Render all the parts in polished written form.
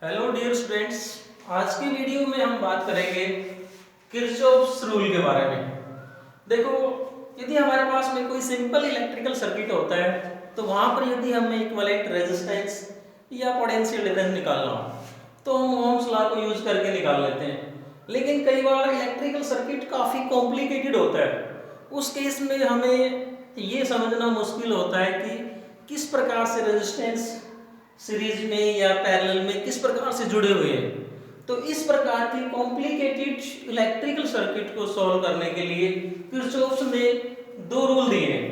Hello dear students. आज की video में हम बात करेंगे किरचॉफ्स रूल के बारे में। देखो, यदि हमारे पास में कोई सिंपल इलेक्ट्रिकल सर्किट होता है तो वहां पर यदि हमें इक्विवेलेंट रेजिस्टेंस या पोटेंशियल डिफरेंस निकालना हो तो हम ओम्स लॉ को यूज करके निकाल लेते हैं। लेकिन कई बार इलेक्ट्रिकल सर्किट काफ़ी कॉम्प्लिकेटेड होता है, उस केस में हमें ये समझना मुश्किल होता है कि किस प्रकार से रेजिस्टेंस सीरीज में या पैरेलल में किस प्रकार से जुड़े हुए हैं। तो इस प्रकार की कॉम्प्लिकेटेड इलेक्ट्रिकल सर्किट को सॉल्व करने के लिए किरचॉफ्स ने दो रूल दिए हैं।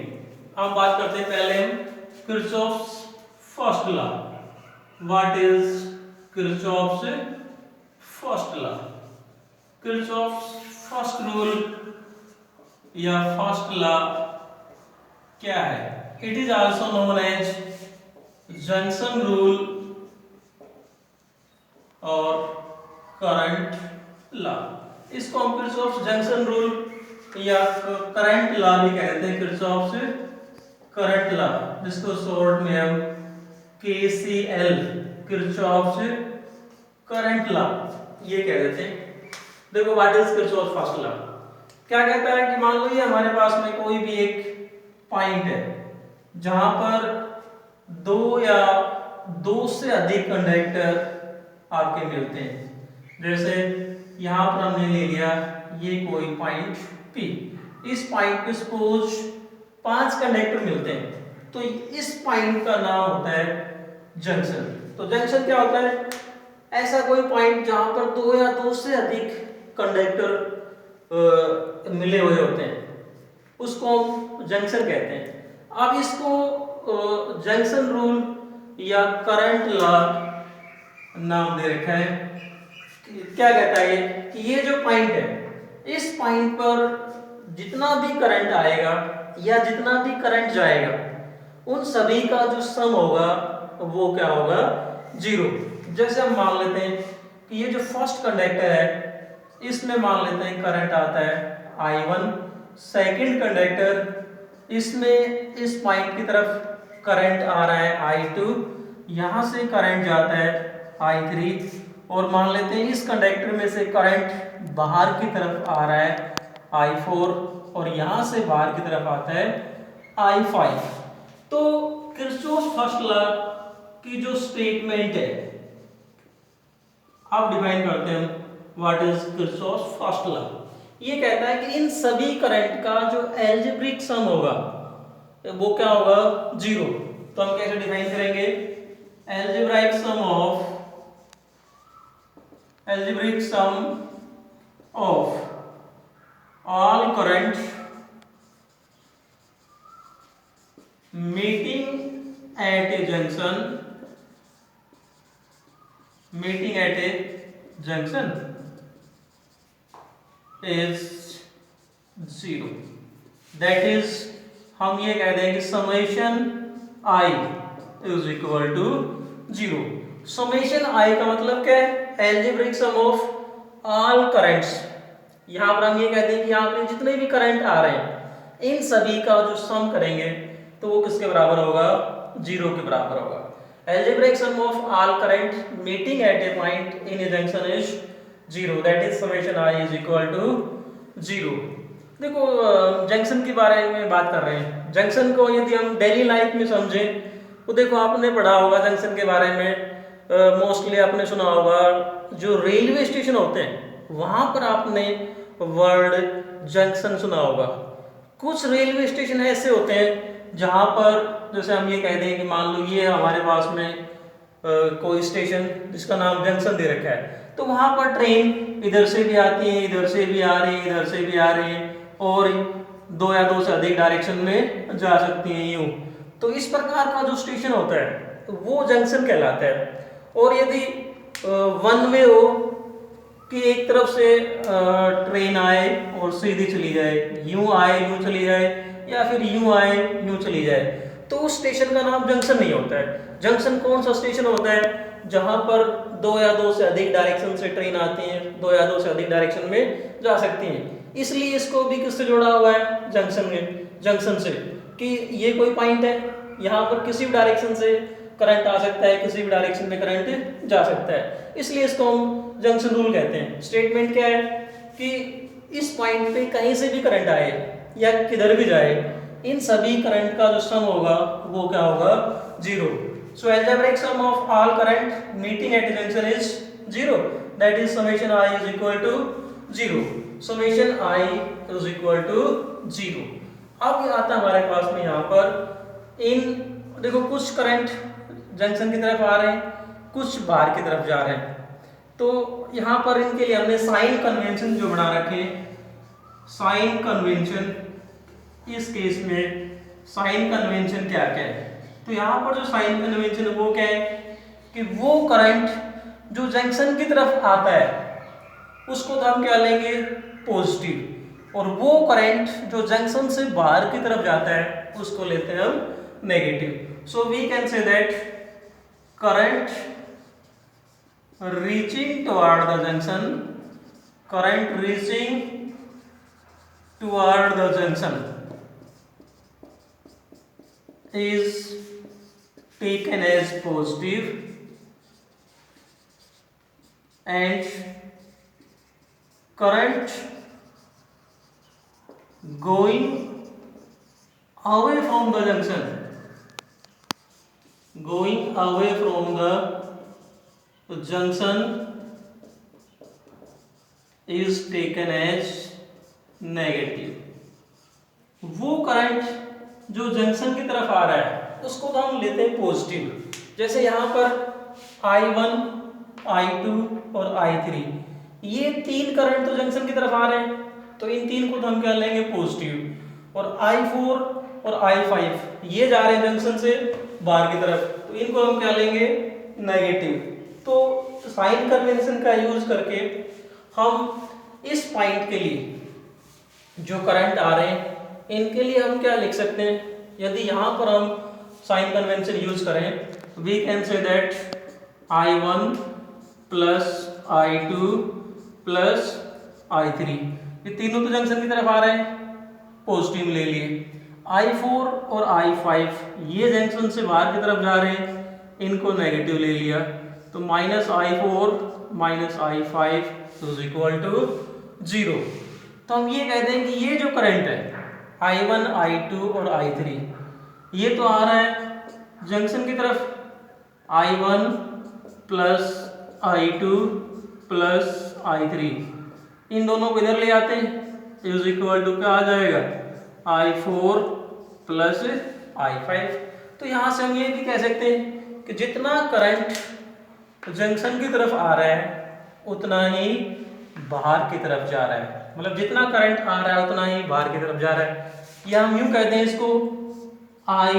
अब बात करते हैं पहले हम Kirchhoff's first law. What is Kirchhoff's first law? Kirchhoff's first rule या फर्स्ट लॉ क्या है? It is also known as junction rule और करंट लॉ। इसको हम किरचॉफ्स जंक्शन रूल या करंट लॉ भी कहते हैं, किरचॉफ्स करंट लॉ, जिसको शॉर्ट में हम KCL किरचॉफ्स करंट लॉ ये कह देते हैं। देखो, what is Kirchhoff's first law? क्या कहता है कि मान लो ये हमारे पास में कोई भी एक पॉइंट है जहां पर दो या दो से अधिक कंडक्टर आपके मिलते हैं। जैसे यहां पर हमने ले लिया ये कोई पॉइंट P। इस पॉइंट पे सपोज 5 कंडक्टर मिलते हैं तो इस पॉइंट का नाम होता है जंक्शन। तो जंक्शन क्या होता है? ऐसा कोई पॉइंट जहां पर दो या दो से अधिक कंडक्टर मिले हुए होते हैं, उसको हम जंक्शन कहते हैं। अब इसको जंक्शन रूल या करंट लॉ नाम दे रखा है। क्या कहता है कि ये जो पॉइंट है, इस पॉइंट पर जितना भी करंट आएगा या जितना भी करंट जाएगा, उन सभी का जो सम होगा वो क्या होगा? जीरो। जैसे हम मान लेते हैं कि ये जो फर्स्ट कंडक्टर है इसमें मान लेते हैं करंट आता है I1। सेकंड कंडक्टर इसमें इस पॉइंट की तरफ करंट आ रहा है I2, यहां से करंट जाता है I3, और मान लेते हैं इस कंडक्टर में से करंट बाहर की तरफ आ रहा है I4, और यहां से बाहर की तरफ आता है I5। तो किरचॉफ्स फर्स्ट लॉ की जो स्टेटमेंट है, अब डिफाइन करते हैं what is Kirchhoff's first law. ये कहता है कि इन सभी करंट का जो एल्जेब्रिक सम होगा वो क्या होगा? जीरो। तो हम कैसे डिफाइन करेंगे? Algebraic sum of all current meeting at a junction is zero. That is, हम ये कह दें कि summation I is equal to zero. Summation I का मतलब क्या है? Algebraic sum of all currents. यहां पर हम ये कहते हैं कि यहां पर जितने भी करंट आ रहे हैं इन सभी का जो सम करेंगे तो वो किसके बराबर होगा? जीरो के बराबर होगा। Algebraic sum of all current meeting at a point in a junction is zero. That is summation I is equal to zero. देखो, जंक्शन के बारे में बात कर रहे हैं। जंक्शन को यदि हम डेली लाइफ में समझें तो देखो, आपने पढ़ा होगा जंक्शन के बारे में, मोस्टली आपने सुना होगा जो रेलवे स्टेशन होते हैं वहां पर आपने वर्ड जंक्शन सुना होगा। कुछ रेलवे स्टेशन ऐसे होते हैं जहां पर, जैसे हम ये कह दें कि मान लो ये हमारे पास में कोई स्टेशन जिसका नाम जंक्शन दे रखा है, तो वहां पर ट्रेन इधर से भी आती है, इधर से भी आ रही है, इधर से भी आ रही है, और दो या दो से अधिक डायरेक्शन में जा सकती हैं यूं। तो इस प्रकार का जो स्टेशन होता है वो जंक्शन कहलाता है। और यदि वन वे हो कि एक तरफ से ट्रेन आए और सीधी चली जाए, यूं आए यूं चली जाए, या फिर यूं आए यूं चली जाए, तो उस स्टेशन का नाम जंक्शन नहीं होता है। जंक्शन कौन सा स्टेशन होता है? जहां पर दो या दो से अधिक डायरेक्शन से ट्रेन आती है, दो या दो से अधिक डायरेक्शन में जा सकती हैं। इसलिए इसको भी किससे जोड़ा हुआ है? जंक्शन से, कि ये कोई पॉइंट है, यहाँ पर किसी भी डायरेक्शन से करंट आ सकता है, किसी भी डायरेक्शन में करंट जा सकता है, इसलिए इसको हम जंक्शन रूल कहते हैं। स्टेटमेंट क्या है कि इस पॉइंट पे कहीं से भी करंट आए या किधर भी जाए, इन सभी करंट का जो सम होगा वो क्या होगा, zero. So algebraic sum of all current meeting at a junction is zero, that is summation I is equal to zero, summation I is equal to zero। अब ये आता है हमारे पास में यहाँ पर इन देखो कुछ करंट जंक्शन की तरफ आ रहे हैं, कुछ बाहर की तरफ जा रहे हैं, तो यहाँ पर इनके लिए हमने साइन कन्वेंशन जो बना रखे, साइन कन्वेंशन, इस केस में साइन कन्वेंशन क्या क्या है, तो यहाँ पर जो साइन कन्वेंशन है वो क्या है कि वो करंट जो जंक्शन की तरफ आता है उसको तो हम क्या लेंगे, पॉजिटिव, और वो करंट जो जंक्शन से बाहर की तरफ जाता है उसको लेते हैं हम negative. So we can say that current reaching toward the junction, current reaching toward the junction is taken as positive and current going away from the junction, going away from the junction is taken as negative। वो current जो junction की तरफ आ रहा है उसको तो हम लेते हैं पॉजिटिव, जैसे यहाँ पर I1, I2 और I3, ये तीन करंट तो जंक्शन की तरफ आ रहे हैं, तो इन तीन को तो हम क्या लेंगे, पॉजिटिव, और I4 और I5 ये जा रहे हैं जंक्शन से बाहर की तरफ, तो इनको हम क्या लेंगे, नेगेटिव। तो साइन कन्वेंशन का यूज करके हम इस पॉइंट के लिए जो करंट आ रहे हैं इनके लिए हम क्या लिख सकते हैं, यदि यहाँ पर हम साइन कन्वेंशन यूज करें, we can say that I1 plus I2 plus I3, ये तीनों तो जंक्शन की तरफ आ रहे हैं, पॉजिटिव ले लिए। I4 और I5 ये जंक्शन से बाहर की तरफ जा रहे हैं, इनको नेगेटिव ले लिया, तो minus I4 minus I5 is equal to 0। तो हम ये कहते हैं कि ये जो करंट है I1, I2 और I3 ये तो आ रहा है जंक्शन की तरफ, I1 plus I2 plus I3, इन दोनों को इधर ले आते हैं, इज इक्वल टू क्या आ जाएगा, I4 प्लस I5। तो यहाँ से हम ये भी कह सकते हैं कि जितना करंट जंक्शन की तरफ आ रहा है उतना ही बाहर की तरफ जा रहा है, मतलब जितना करंट आ रहा है उतना ही बाहर की तरफ जा रहा है, या हम यूं कहते हैं इसको I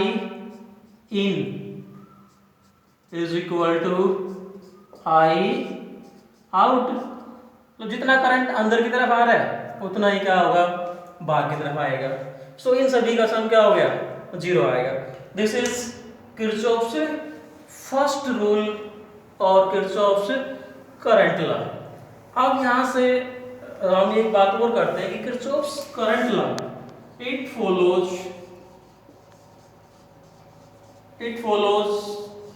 in is equal to I out। तो जितना करंट अंदर की तरफ आ रहा है उतना ही क्या होगा, बाहर की तरफ आएगा। सो इन सभी का सम क्या हो गया, 0 आएगा। This is Kirchhoff's first rule और किरचॉफ्स करंट लॉ। अब यहाँ से हम एक बात और करते हैं कि Kirchhoff's current law it follows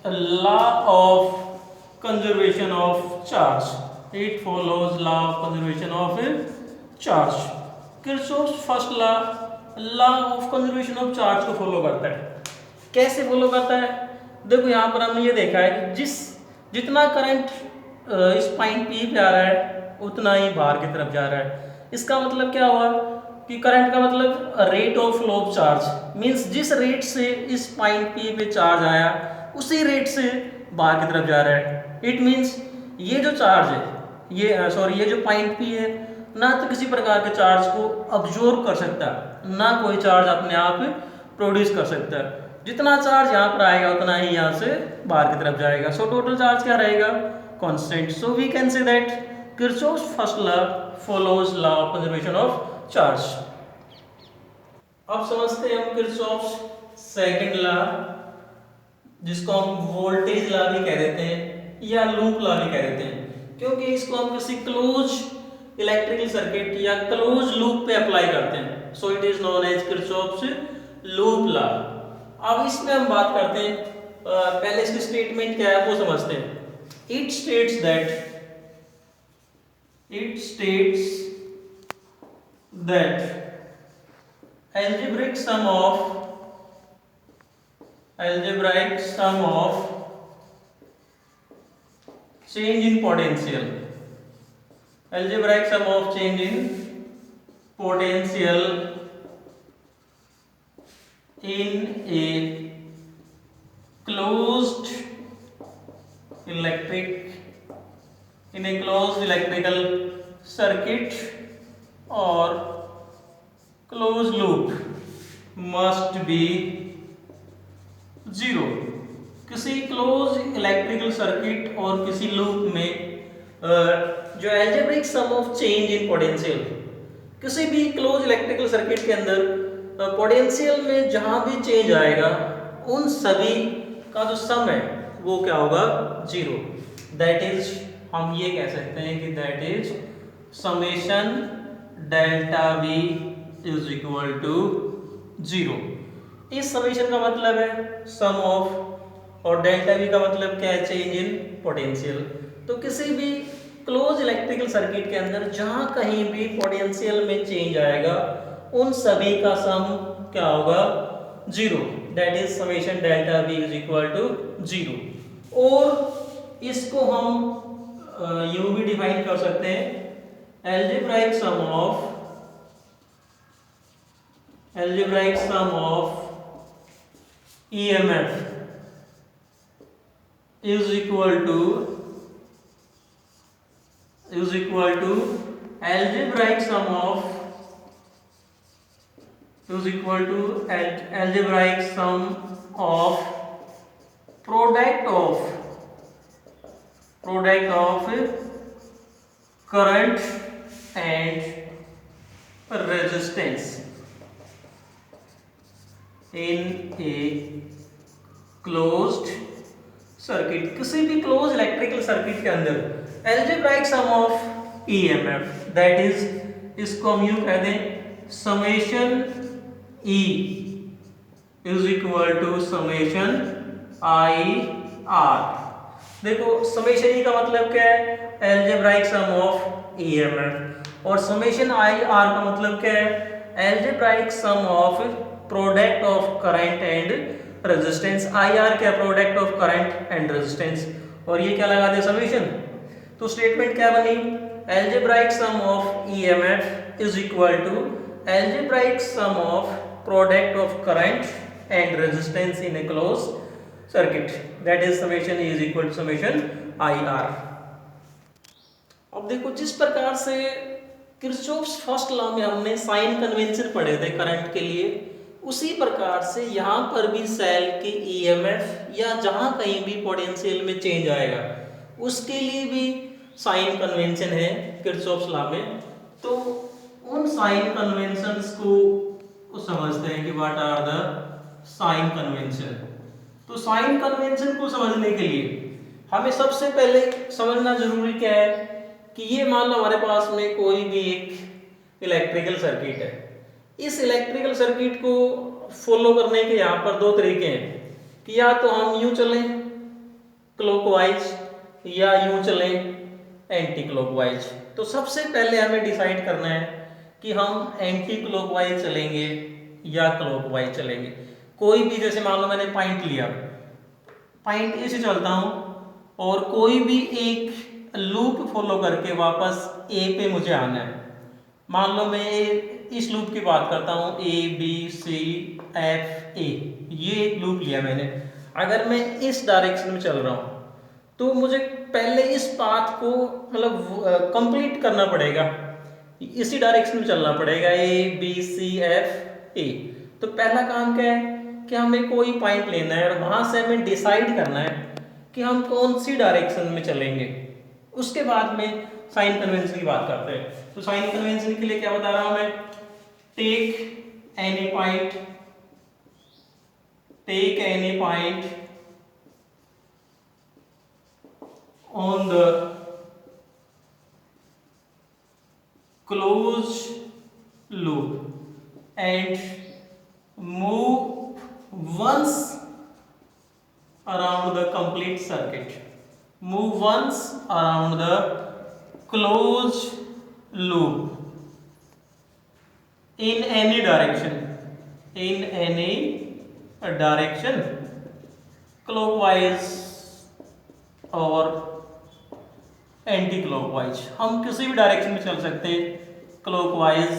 a law of conservation of charge, it follows law of conservation of charge। Kirchhoff's first law of conservation of charge को फॉलो करता है। कैसे फॉलो करता है, देखो यहाँ पर हमने ये देखा है कि जितना करंट इस पॉइंट P पे आ रहा है उतना ही बाहर की तरफ जा रहा है। इसका मतलब क्या हुआ कि करंट का मतलब rate of flow of charge, means जिस रेट से इस पॉइंट P पे चार्ज आया उसी रेट से बाहर की तरफ जा रहा है। इट मींस ये जो चार्ज है, ये जो पॉइंट P है ना तो किसी प्रकार के चार्ज को अब्जॉर्ब कर सकता, ना कोई चार्ज अपने आप प्रोड्यूस कर सकता। जितना चार्ज यहाँ पर आएगा उतना ही यहाँ से बाहर की तरफ जाएगा। सो टोटल चार्ज क्या रहेगा, constant. So we can say that Kirchhoff's first law follows law of conservation of charge. अब समझते हैं हम किरचॉफ्स सेकंड लॉ, जिसको हम वोल्टेज लॉ भी कह देते हैं या लूप लॉ भी कह देते हैं, क्योंकि इसको हम किसी क्लोज इलेक्ट्रिकल सर्किट या क्लोज लूप पे अप्लाई करते हैं। So it is known as Kirchhoff's loop law. अब इसमें हम बात करते हैं पहले इसकी स्टेटमेंट क्या है वो समझते हैं। It states that algebraic sum of change in potential, algebraic sum of change in potential in a closed electrical circuit or closed loop must be zero. किसी क्लोज इलेक्ट्रिकल सर्किट और किसी लूप में जो algebraic sum of change in potential, किसी भी close electrical circuit के अंदर potential में जहां भी चेंज आएगा उन सभी का जो सम है वो क्या होगा, जीरो। दैट इज, हम ये कह सकते हैं कि that is summation delta V is equal to zero. इस समेशन का मतलब है सम ऑफ, और डेल्टा वी का मतलब क्या है, चेंज इन पोटेंशियल। तो किसी भी क्लोज इलेक्ट्रिकल सर्किट के अंदर जहां कहीं भी पोटेंशियल में चेंज आएगा उन सभी का सम क्या होगा, zero. That is summation delta V is equal to zero. और इसको हम यूं भी डिफाइन कर सकते हैं, algebraic sum of EMF is equal to algebraic sum of product of current and resistance in a closed circuit. किसी भी क्लोज इलेक्ट्रिकल सर्किट के अंदर algebraic sum of EMF, that is, इसको हम यूं कह दें summation E is equal to summation I R. देखो समेशन ई का मतलब क्या है, एल्जेब्राइक सम ऑफ ईएमएफ, और समेशन आई आर का मतलब क्या है, algebraic sum of product of current and resistance. I R क्या, product of current and resistance, और ये क्या लगा दे, समेशन। तो स्टेटमेंट क्या बनी, algebraic sum of EMF is equal to algebraic sum of product of current and resistance in a close circuit, that is summation is equal to summation I R. अब देखो जिस प्रकार से किरचॉफ्स फर्स्ट लॉ में हमने sign convention पढ़े थे current के लिए, उसी प्रकार से यहाँ पर भी सेल के ईएमएफ या जहाँ कहीं भी पोटेंशियल में चेंज आएगा उसके लिए भी साइन कन्वेंशन है किरचॉफ्स लॉ में। तो उन साइन कन्वेंशंस को समझते हैं कि what are the sign convention. तो साइन कन्वेंशन को समझने के लिए हमें सबसे पहले समझना जरूरी क्या है कि ये मान लो हमारे पास में कोई भी एक इलेक्ट्रिकल सर्किट है। इस इलेक्ट्रिकल सर्किट को फॉलो करने के यहाँ पर दो तरीके हैं कि या तो हम यूं चलें क्लॉकवाइज या यूं चलें एंटी क्लॉकवाइज। तो सबसे पहले हमें डिसाइड करना है कि हम एंटी क्लॉकवाइज चलेंगे या क्लॉकवाइज चलेंगे। कोई भी, जैसे मान लो मैंने पॉइंट लिया, पॉइंट ए से चलता हूँ और कोई भी एक लूप फॉलो करके वापस ए पे मुझे आना है। मान लो मैं इस लूप की बात करता हूँ, ए बी सी एफ ए, ये एक लूप लिया मैंने। अगर मैं इस डायरेक्शन में चल रहा हूँ तो मुझे पहले इस पाथ को मतलब कंप्लीट करना पड़ेगा, इसी डायरेक्शन में चलना पड़ेगा, ए बी सी एफ ए। तो पहला काम क्या है कि हमें कोई पॉइंट लेना है और वहां से हमें डिसाइड करना है कि हम कौन सी डायरेक्शन में चलेंगे। उसके बाद में साइन कन्वेंशन की बात करते हैं। तो साइन कन्वेंशन के लिए क्या बता रहा हूं मैं, take any point on the closed loop and move once once around the closed loop in any direction clockwise और एंटी क्लॉकवाइज। हम किसी भी डायरेक्शन में चल सकते हैं, क्लॉकवाइज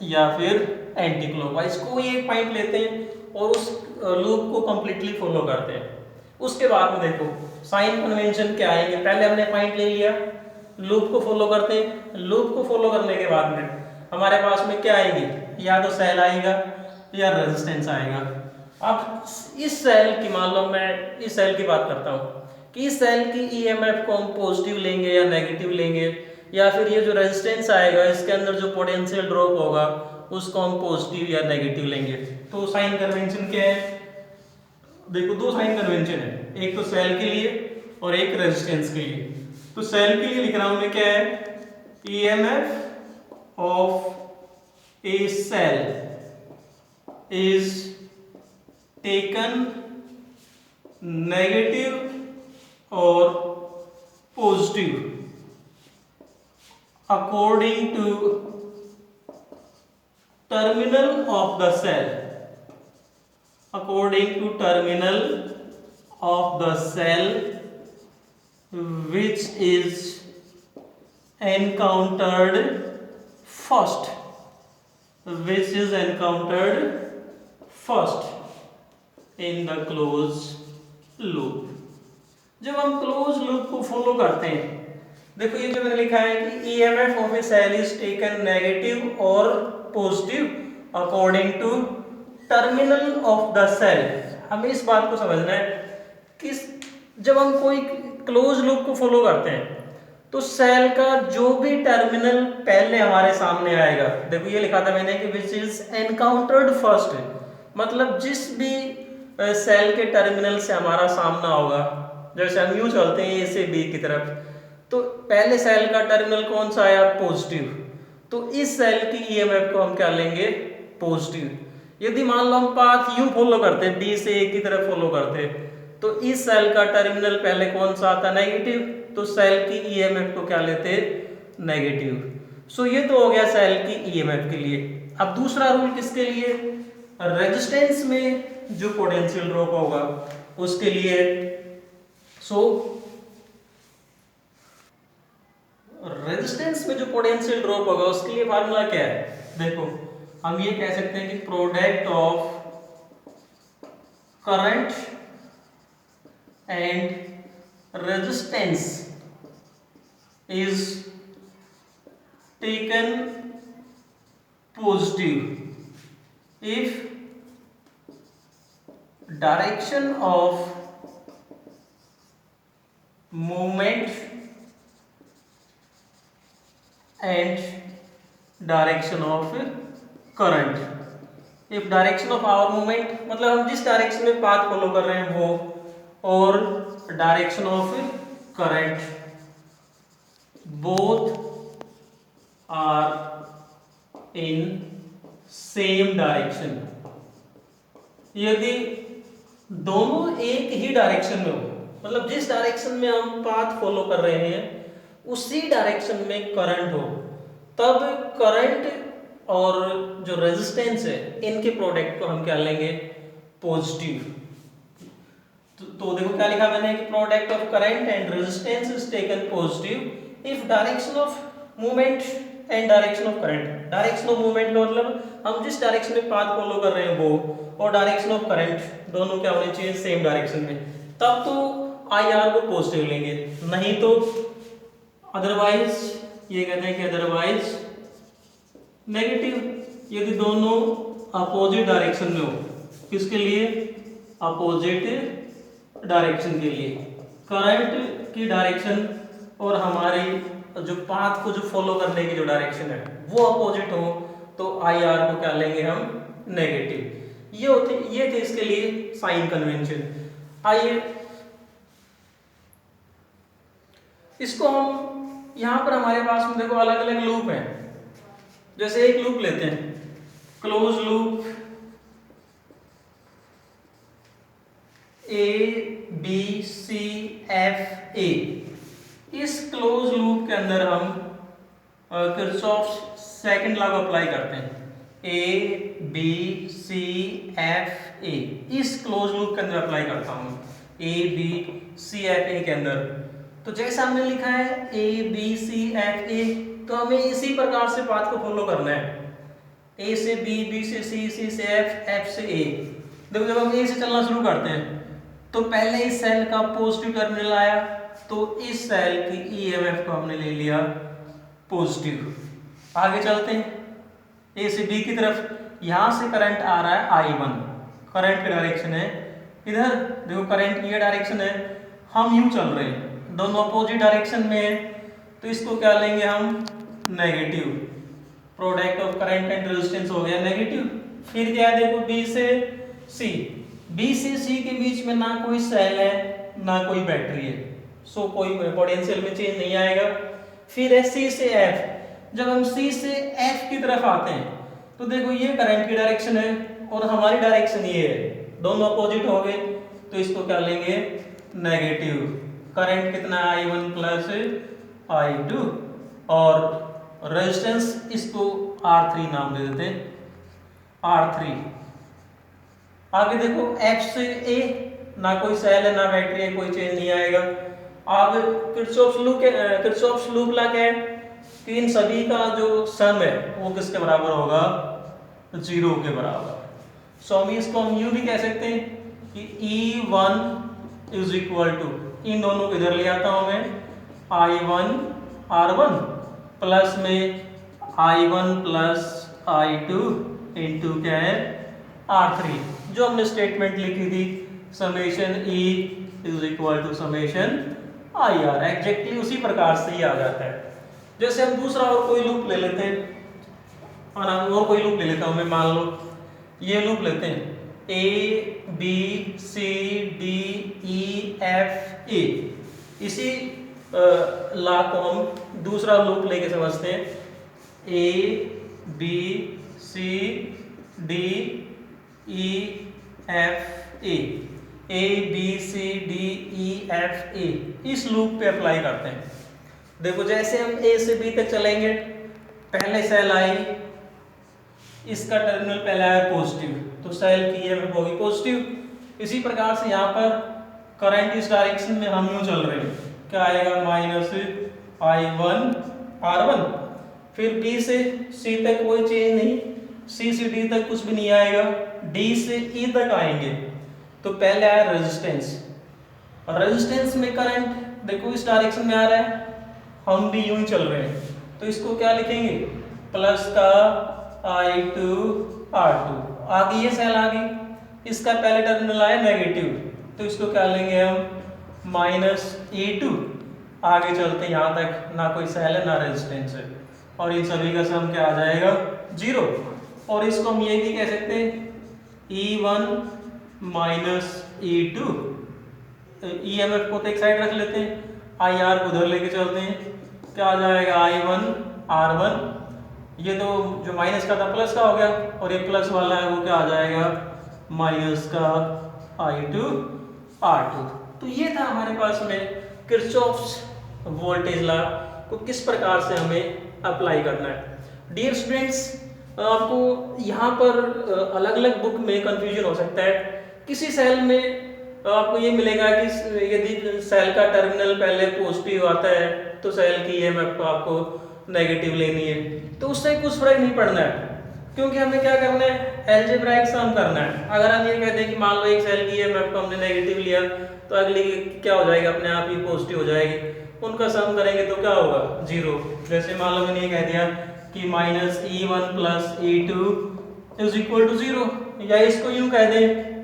या फिर एंटी क्लॉकवाइज। कोई एक पॉइंट लेते हैं और उस लूप को कंप्लीटली फॉलो करते हैं। उसके बाद में देखो साइन कन्वेंशन क्या आएंगे। पहले हमने पॉइंट ले लिया, लूप को फॉलो करते हैं। लूप को फॉलो करने के बाद में हमारे पास में क्या आएंगे, या तो सेल आएगा या रेजिस्टेंस आएगा। अब इस सेल की, मान लो मैं इस सेल की बात करता हूँ कि इस सेल की ईएमएफ को हम पॉजिटिव लेंगे या नेगेटिव लेंगे, या फिर ये जो रेजिस्टेंस आएगा इसके अंदर जो पोटेंशियल ड्रॉप होगा उसको हम पॉजिटिव या नेगेटिव लेंगे। तो साइन कन्वेंशन क्या है, देखो दो साइन कन्वेंशन है, एक तो सेल के लिए और एक रेजिस्टेंस के लिए। तो सेल के लिए लिख रहा हूं मैं क्या है, EMF of a cell is taken negative और positive according to terminal of the cell, according to terminal of the cell which is encountered first, which is encountered first in the closed loop। जब हम close loop को follow करते हैं, देखो ये जो मैंने लिखा है कि EMF of a cell is taken negative और positive according to terminal of the cell. हमें इस बात को समझना है कि जब हम कोई क्लोज लूप को फॉलो करते हैं तो सेल का जो भी टर्मिनल पहले हमारे सामने आएगा, देखो ये लिखा था मैंने कि विच इज एनकाउंटर्ड फर्स्ट, मतलब जिस भी सेल के टर्मिनल से हमारा सामना होगा, जैसे हम यूं चलते हैं ए से बी की तरफ, तो पहले सेल का टर्मिनल कौन सा आया, पॉजिटिव, तो इस सेल की ईएमएफ को हम क्या लेंगे, पॉजिटिव। यदि मान लो हम पाथ यूं फॉलो करते, बी से ए की तरफ फॉलो करते, तो इस सेल का टर्मिनल पहले कौन सा आता, नेगेटिव, तो सेल की ईएमएफ को क्या लेते, नेगेटिव। सो ये तो हो गया सेल की ईएमएफ के लिए। अब दूसरा रूल किसके लिए, रेजिस्टेंस में जो पोटेंशियल ड्रॉप होगा उसके लिए। सो रेजिस्टेंस में जो पोटेंशियल ड्रॉप होगा उसके लिए फार्मूला क्या है, देखो हम ये कह सकते हैं कि product of current and resistance is taken positive if direction of movement and direction of current। if direction of our movement मतलब हम जिस डायरेक्शन में पाथ फॉलो कर रहे हैं वो, और direction of current both are in same direction, यदि दोनों एक ही डायरेक्शन में हो, मतलब जिस डायरेक्शन में हम पाथ फॉलो कर रहे हैं उसी डायरेक्शन में करंट हो, तब करंट और जो रेजिस्टेंस है इनके प्रोडक्ट को हम क्या लेंगे, पॉजिटिव। तो देखो क्या लिखा मैंने कि product of current and resistance is taken positive if direction of movement and direction of current. Direction of movement का मतलब हम जिस डायरेक्शन में पाथ फॉलो कर रहे हैं वो, और डायरेक्शन ऑफ करंट दोनों क्या होने चाहिए, सेम डायरेक्शन में, तब तो आई आर को पॉजिटिव लेंगे, नहीं तो अदरवाइज ये कहते हैं कि अदरवाइज नेगेटिव, यदि दोनों अपोजिट डायरेक्शन में हो। किसके लिए, अपोजिट डायरेक्शन के लिए, करंट की डायरेक्शन और हमारी जो पाथ को जो फॉलो करने की जो डायरेक्शन है वो अपोजिट हो, तो आई आर को क्या लेंगे हम, नेगेटिव। ये थे इसके लिए साइन कन्वेंशन। आइए इसको हम यहां पर हमारे पास में देखो अलग अलग लूप है, जैसे एक लूप लेते हैं close loop A B C F A, इस क्लोज लूप के अंदर हम किरचॉफ सेकंड लॉ अप्लाई करते हैं, A B C F A, इस क्लोज लूप के अंदर अप्लाई करता हूँ ए बी सी एफ ए के अंदर। तो जैसा हमने लिखा है ए बी सी एफ ए, तो हमें इसी प्रकार से पाथ को फॉलो करना है, ए से बी, बी से सी, सी से एफ, एफ से ए। देखो जब हम ए से चलना शुरू करते हैं तो पहले इस सेल का पॉजिटिव टर्मिनल आया, तो इस सेल की ईएमएफ को हमने ले लिया पॉजिटिव। आगे चलते हैं ए से बी की तरफ, यहां से करंट आ रहा है I1, करंट की डायरेक्शन है इधर, देखो करंट की ये डायरेक्शन है, हम यूं चल रहे हैं, दोनों अपोजिट डायरेक्शन में है, तो इसको क्या लेंगे हम, negative. Product of current and resistance हो गया नेगेटिव। फिर क्या है, देखो बी से सी, बी से सी के बीच में ना कोई सेल है ना कोई बैटरी है, सो कोई पोटेंशियल में चेंज नहीं आएगा। फिर है सी से एफ, जब हम सी से एफ की तरफ आते हैं तो देखो ये करंट की डायरेक्शन है और हमारी डायरेक्शन ये है, दोनों अपोजिट हो गए, तो इसको क्या लेंगे, नेगेटिव। करंट कितना है, I1 प्लस I2, और रेजिस्टेंस इसको R3 नाम दे देते हैं, R3। आगे देखो F से A, ना कोई सेल है ना बैटरी है, कोई चेंज नहीं आएगा। अब किरचॉफ्स लूप लॉ क्या है कि इन सभी का जो सम है वो किसके बराबर होगा, 0 के बराबर। सो हम इसको हम यूं भी कह सकते हैं कि E1 इज इक्वल टू, इन दोनों को इधर ले आता हूं मैं, I1 R1 प्लस में I1 प्लस I2 इंटू क्या है, R3, जो हमने स्टेटमेंट लिखी थी, summation E is equal to summation IR, exactly उसी प्रकार से ही आ जाता है। जैसे हम दूसरा और कोई लूप ले लेते हैं, और कोई लूप ले लेता हूं मैं, मान लो ये लूप लेते हैं, A B C D E F A, इसी लॉ को हम दूसरा लूप लेके समझते हैं, A B C D E F A B C D E F A, इस लूप पे अप्लाई करते हैं। देखो जैसे हम ए से बी तक चलेंगे, पहले सेल आई, इसका टर्मिनल पहले आया पॉजिटिव, तो सेल की ईएमएफ होगी पॉजिटिव। इसी प्रकार से यहाँ पर करंट इस डायरेक्शन में हम यूं चल रहे हैं, क्या आएगा, माइनस I1 R1। फिर B से C तक कोई चेंज नहीं, C से D तक कुछ भी नहीं आएगा, D से E तक आएंगे, तो पहले आया रेजिस्टेंस, और रेजिस्टेंस में करंट देखो इस डायरेक्शन में आ रहा है, हम भी यूं ही चल रहे हैं, तो इसको क्या लिखेंगे, प्लस का I2 R2। आगे ये सेल आ गई, इसका पहले टर्मिनल आया नेगेटिव, तो इसको क्या लेंगे हम, माइनस E2। आगे चलते हैं यहाँ तक, ना कोई सेल है ना रेजिस्टेंस है, और इन सभी का सम क्या आ जाएगा, 0। और इसको हम ये भी कह सकते हैं E1 माइनस E2, EMF को तो एक साइड रख लेते हैं, IR को उधर लेके चलते हैं, क्या आ जाएगा, I1 R1, ये तो जो माइनस का था प्लस का हो गया, और ये प्लस वाला है वो क्या आ जाएगा, माइनस का I2 R2। तो ये था हमारे पास में किरचॉफ्स वोल्टेज लॉ को किस प्रकार से हमें अप्लाई करना है। डियर स्टूडेंट्स, आपको यहाँ पर अलग अलग बुक में कंफ्यूजन हो सकता है, किसी सेल में आपको ये मिलेगा कि यदि सेल का टर्मिनल पहले पॉजिटिव आता है तो सेल की ईएमएफ को आपको नेगेटिव लेनी है, तो उससे कुछ फर्क नहीं पड़ना है, क्योंकि हमें क्या करना है, अलजेब्राइक सम करना है। अगर हम ये कहते हैं कि मान लो एक सेल की ईएमएफ को हमने नेगेटिव लिया, तो अगली क्या हो जाएगी, अपने आप ही पॉजिटिव हो जाएगी, उनका सम करेंगे तो क्या होगा, 0। जैसे मान लो मैंने ये कह दिया कि minus E1 plus E2 is equal to 0, या इसको यूं कह दें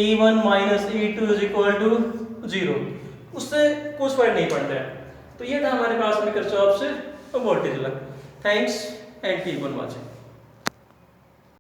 E1 minus E2 is equal to 0, उससे कुछ फर्क नहीं पड़ता है। तो ये था हमारे पास में किरचॉफ से voltage law. Thanks and keep on watching.